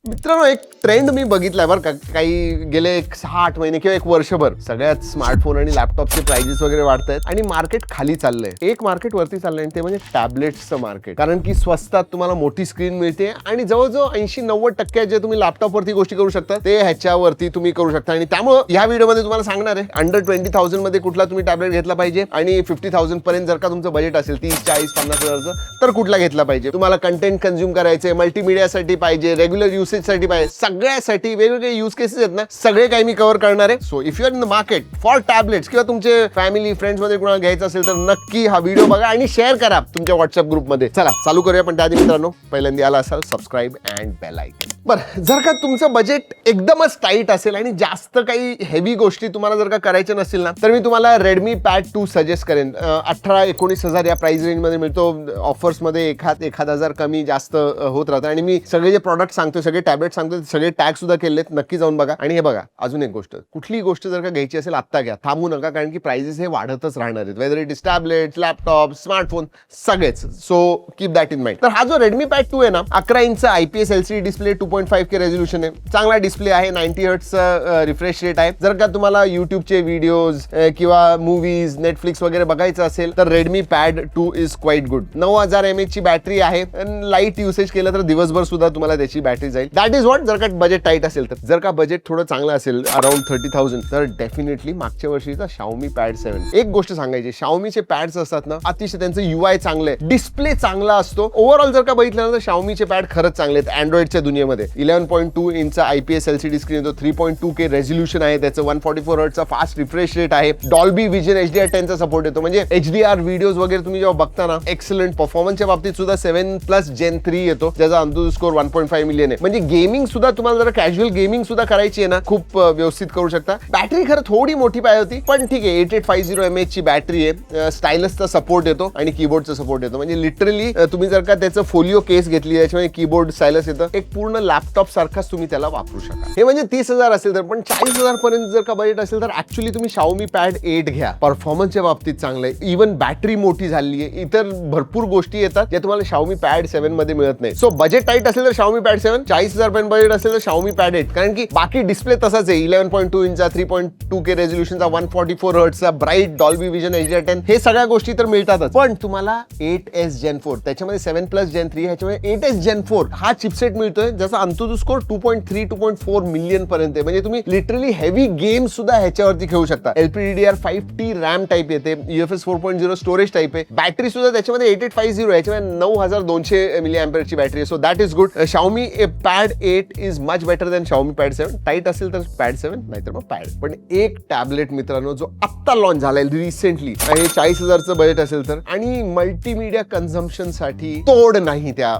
मित्रांनो, एक ट्रेंड मी बघितलाय बरं का, काही गेले 6-8 महिने किंवा एक वर्षभर सगळ्यात स्मार्टफोन आणि लॅपटॉपचे प्राइजेस वगैरे वाढत आहेत आणि मार्केट खाली चाललंय. एक मार्केट वरती चाललंय आणि ते म्हणजे टॅबलेट्सचं मार्केट. कारण की स्वस्तात तुम्हाला मोठी स्क्रीन मिळते आणि जवळजवळ 80-90% जे तुम्ही लॅपटॉपवरती गोष्टी करू शकता ते ह्याच्यावरती तुम्ही करू शकता. आणि त्यामुळे ह्या व्हिडिओमध्ये तुम्हाला सांगणार आहे अंडर 20,000 मध्ये कुठला तुम्ही टॅबलेट घेतला पाहिजे आणि 50,000 पर्यंत जर का तुमचं बजेट असेल 30-40-50 हजारचं तर कुठला घेतला पाहिजे. तुम्हाला कंटेंट कन्झ्युम करायचे, मल्टीमीडियासाठी पाहिजे, रेग्युलर युसेजसाठी पाहिजे, सगळ्यासाठी वेगवेगळे यूज केसेस आहेत ना, सगळे काही मी कव्हर करणार आहे. So if you are in the market for tablets किंवा तुमचे फॅमिली फ्रेंड्स मध्ये कोणाला घ्यायचं असेल तर नक्की हा व्हिडिओ बघा आणि शेअर करा तुमच्या व्हॉट्सअप ग्रुपमध्ये. चला चालू करूया. पण त्याआधी मित्रांनो, पहिल्यांदा आला असाल सबस्क्राईब अँड बेल आयकॉन. बरं, जर का तुमचं बजेट एकदमच टाईट असेल आणि जास्त काही हेवी गोष्टी तुम्हाला जर का करायच्या नसतील ना, तर मी तुम्हाला रेडमी पॅड 2 सजेस्ट करेन. 18-19 हजार या प्राइस रेंज मध्ये मिळतो. ऑफर्स मध्ये 1,000 कमी जास्त होत राहतं. आणि मी सगळे जे प्रॉडक्ट सांगतो, सगळे टॅबलेट सांगतो, सगळे टॅग सुद्धा केलेत, नक्की जाऊन बघा. आणि हे बघा, अजून एक गोष्ट, कुठलीही गोष्ट जर का घ्यायची असेल आत्ता घ्या, थांबू नका, कारण की प्राइसेस हे वाढतच राहणार आहेत, whether it is tablet, laptop, smartphone, सगळेच. So keep that in mind. तर हा जो रेडमी पॅड 2 आहे ना, 11 inch IPS LCD display, 2.5K resolution आहे, चांगला डिस्प्ले आहे, 90 हर्ट्जचा रिफ्रेश रेट आहे. जर का तुम्हाला युट्यूबचे व्हिडिओज किंवा मूवीज, नेटफ्लिक्स वगैरे बघायचं असेल तर Redmi pad 2 is quite good. 9000 mAh ची बॅटरी आहे. लाईट युसेज केलं तर दिवसभर सुद्धा तुम्हाला त्याची बॅटरी जाईल. That is what. जर का बजेट टाईट असेल तर. जर का बजेट थोडं चांगलं असेल, अराउंड 30,000, तर डेफिनेटली मागच्या वर्षीचा Xiaomi पॅड 7. एक गोष्ट सांगायची, Xiaomiचे पॅड्स असतात ना, अतिशय त्यांचं UI चांगलं आहे, डिस्प्ले चांगला असतो. ओव्हरऑल जर का बघितलं ना तर Xiaomiचे पॅड खरंच चांगले आहेत अँड्रॉइडच्या दुनियेमध्ये. 11.2 इंचचा IPS LCD स्क्रीन येतो, 3.2K रेझोल्यूशन आहे त्याचं, 144 हर्ट्जचा फास्ट रिफ्रेश रेट आहे, डॉल्बी विजन HDR10चा सपोर्ट येतो. म्हणजे HDR व्हिडिओज वगैरे तुम्ही जेव्हा बघता ना, एक्सलंट. परफॉर्मन्सच्या बाबतीत सुद्धा 7+ Gen 3 येतो, ज्याचा अंतुज स्कोर 1.5 मिलियन आहे. म्हणजे गेमिंग सुद्धा तुम्हाला जर कॅज्युअल गेमिंग सुद्धा करायची आहे ना, खूप व्यवस्थित करू शकता. बॅटरी खरं थोडी मोठी पाहिजे होती, पण ठीक आहे. 8850 mAh ची बॅटरी आहे, स्टायलसचा सपोर्ट येतो आणि कीबोर्डचा सपोर्ट येतो. म्हणजे लिटरली तुम्ही जर का त्याचं फोलिओ केस घेतली, त्याच्यामध्ये कीबोर्ड, स्टायलस येतं, एक पूर्ण लॅपटॉप सारखाच तुम्ही त्याला वापरू शकता. हे म्हणजे 30,000 असेल तर. पण 40,000 पर्यंत जर का बजेट असेल तर ऍक्च्युली तुम्ही Xiaomi पॅड 8 घ्या. परफॉर्मन्सच्या बाबतीत चांगलं आहे, इव्हन बॅटरी मोठी झाली आहे, इतर भरपूर गोष्टी येतात ज्या तुम्हाला Xiaomi पॅड 7 मध्ये मिळत नाही. सो बजेट टाईट असेल तर Xiaomi पॅड 7, 40,000 पर्यंत बजेट असेल तर Xiaomi पॅड 8. कारण की बाकी डिस्प्ले तसाच आहे, 11.2 इंचचा, 3.2K रेझोल्यूशनचा, 144 हर्ट्जचा, ब्राईट, डॉल्बी विजन HDR10, हे सगळ्या गोष्टी तर मिळतातच. पण तुम्हाला 8S Gen 4, त्याच्यामध्ये 7+ Gen 3, ह्याच्यामध्ये 8S Gen 4 हा चिपसेट मिळतोय, ज्याचा अंतुज स्कोर 2.3-2.4 मिलियन पर्यंत आहे. म्हणजे तुम्ही लिटरली हेवी गेम सुद्धा ह्याच्यावरती खेळू शकता. LPDDR5T रॅम टाईप येते, UFS 4.0 स्टोरेज टाईप आहे. बॅटरी सुद्धा त्याच्यामध्ये 8850 आहे, याच्यामध्ये 9200 mAh ची बॅटरी आहे. So that is good. Xiaomi pad 8 is much better than Xiaomi pad 7. Tight असेल तर पॅड 7, नाहीतर मग पॅड. पण एक टॅबलेट मित्रांनो जो आत्ता लॉन्च झालाय रिसेंटली आणि 40,000चं बजेट असेल तर, आणि मल्टीमीडिया कन्झम्पशन साठी तोड नाही त्या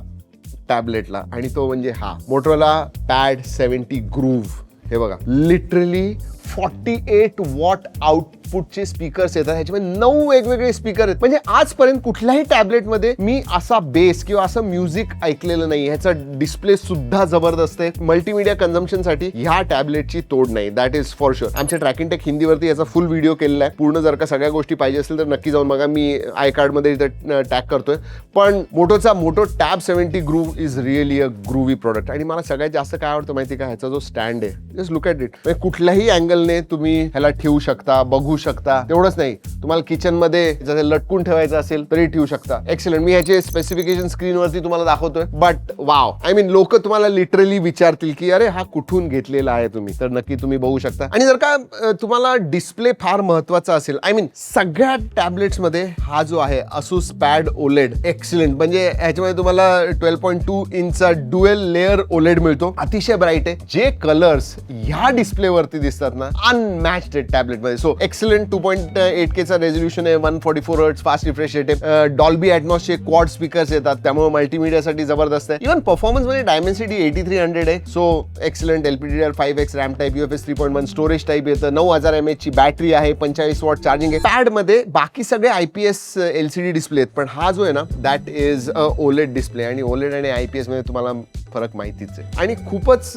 टॅबलेटला, आणि तो म्हणजे हा मोटोरोला पॅड 70 ग्रूव्ह. हे बघा, लिटरली 48 वॉट आउटपुटचे स्पीकर्स येतात, ह्याच्यामध्ये 9 वेगवेगळे स्पीकर आहेत. म्हणजे आजपर्यंत कुठल्याही टॅबलेटमध्ये मी असा बेस किंवा असं म्युझिक ऐकलेलं नाही. ह्याचा डिस्प्ले सुद्धा जबरदस्त आहे. मल्टीमीडिया कन्झम्पशन साठी ह्या टॅबलेटची तोड नाही, दॅट इज फॉर शुअर. आमच्या ट्रॅकिंग टेक हिंदीवरती याचा फुल व्हिडिओ केलेला आहे पूर्ण. जर का सगळ्या गोष्टी पाहिजे असतील तर नक्की जाऊन बघा, मी आय कार्डमध्ये इथं टॅग करतोय. पण Moto Tab 70 groove is really a groovy product. आणि मला सगळ्यात जास्त काय आवडतं माहिती का, ह्याचा जो स्टँड आहे, जस्ट लुक ॲट इट. कुठल्याही अँगलने तुम्ही ह्याला ठेवू शकता, बघू शकता. तेवढंच नाही, तुम्हाला किचन मध्ये जसं लटकून ठेवायचं असेल तरी ठेवू शकता. एक्सलंट. मी ह्याचे स्पेसिफिकेशन स्क्रीनवरती तुम्हाला दाखवतोय, बट वाव, आय मीन लोक तुम्हाला लिटरली विचारतील की अरे हा कुठून घेतलेला आहे तुम्ही, तर नक्की तुम्ही बघू शकता. आणि जर का तुम्हाला डिस्प्ले फार महत्वाचा असेल, आय मीन सगळ्या टॅबलेट्स मध्ये हा जो आहे Asus पॅड OLED, एक्सलंट. म्हणजे ह्याच्यामध्ये तुम्हाला 12.2 इंचचा ड्युएल लेअर OLED मिळतो, अतिशय ब्राईट आहे. जे कलर्स ह्या डिस्प्ले वरती दिसतात ना, अनमॅच्ड टॅबलेट मध्ये. So excellent. 2.8K चा रेझोल्यूशन आहे, 144 हर्ट्ज फास्ट रिफ्रेश रेट आहे, डॉल्बी ॲटमॉसचे क्वाड स्पीकर्स येतात, त्यामुळे मल्टीमीडियासाठी जबरदस्त आहे. इव्हन परफॉर्मन्स मध्ये डायमेन्सिटी 8300 आहे. So excellent. LPDDR5X RAM type, UFS 3.1 storage type येतं, 9000 mAh ची बॅटरी आहे, 45 वॉट चार्जिंग आहे. पॅड मध्ये बाकी सगळे IPS LCD डिस्प्ले आहेत, पण हा जो आहे ना, दॅट इज OLED डिस्प्ले. आणि OLED आणि IPS मध्ये तुम्हाला फरक माहितीच आहे. आणि खूपच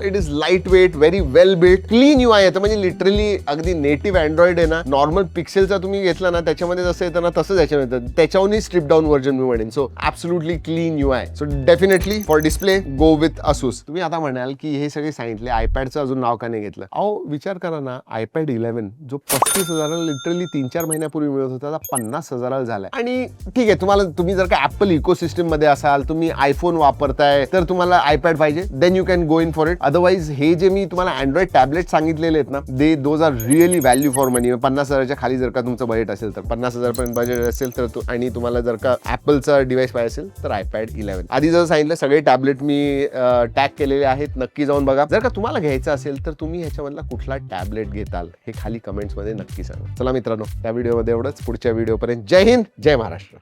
it is light weight, very well built, clean UI येतं. म्हणजे लिटरली अगदी नेटिव्ह अँड्रॉइड आहे ना, नॉर्मल पिक्सेलचा तुम्ही घेतला ना त्याच्यामध्ये जसं येतं ना तसंच याच्यामध्ये येतं. त्याच्याहूनही स्ट्रिप डाऊन व्हर्जन मी म्हणेन. So absolutely clean UI. So definitely for display go with Asus. तुम्ही आता म्हणाल की हे सगळे सांगितले, आयपॅडचं अजून नाव का नाही घेतलं. अहो विचार करा ना, iPad 11 जो 35,000 लिटरली 3-4 महिन्यापूर्वी मिळत होता, आता 50,000 झालाय. आणि ठीक आहे, तुम्ही जर का ऍपल इकोसिस्टम मध्ये असाल, तुम्ही आयफोन वापरताय, तर तुम्हाला iPad पाहिजे, then you can go in for it. Otherwise हे जे मी तुम्हाला अँड्रॉइड टॅबलेट सांगितलेले आहेत ना, those are really value for money. 50,000च्या खाली जर का तुमचं बजेट असेल तर, 50,000 पर्यंत बजेट असेल तर आणि तुम्हाला जर का ऍपलचा डिव्हाइस पाहिजे असेल तर iPad 11. आधी जर सांगितलं सगळे टॅबलेट मी टॅग केलेले आहेत, नक्की जाऊन बघा. जर का तुम्हाला घ्यायचं असेल तर तुम्ही ह्याच्यामधला कुठला टॅबलेट घेताल हे खाली कमेंट्स मध्ये नक्की सांगा. चला मित्रांनो, त्या व्हिडिओमध्ये एवढंच. पुढच्या व्हिडिओपर्यंत जय हिंद, जय महाराष्ट्र.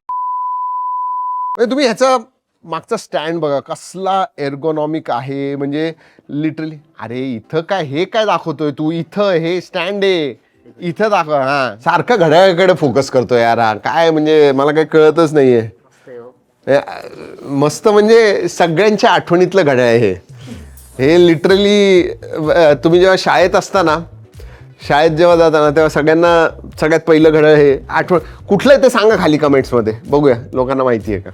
तुम्ही ह्याचा मागचा स्टँड बघा, कसला एर्गोनॉमिक आहे. म्हणजे लिटरली, अरे इथं काय, हे काय दाखवतोय तू, इथं हे स्टँड आहे, इथं दाखव. हा, सारखं घड्याळाकडे फोकस करतोय यार. हा काय, म्हणजे मला काही कळतच नाहीये. मस्त, म्हणजे सगळ्यांच्या आठवणीतलं घड्याळ आहे हे. लिटरली तुम्ही जेव्हा शाळेत असताना, शाळेत जेव्हा जाताना तेव्हा सगळ्यांना सगळ्यात पहिलं घड्याळ हे आठवण कुठलं आहे ते सांगा खाली कमेंट्समध्ये, बघूया लोकांना माहिती आहे का.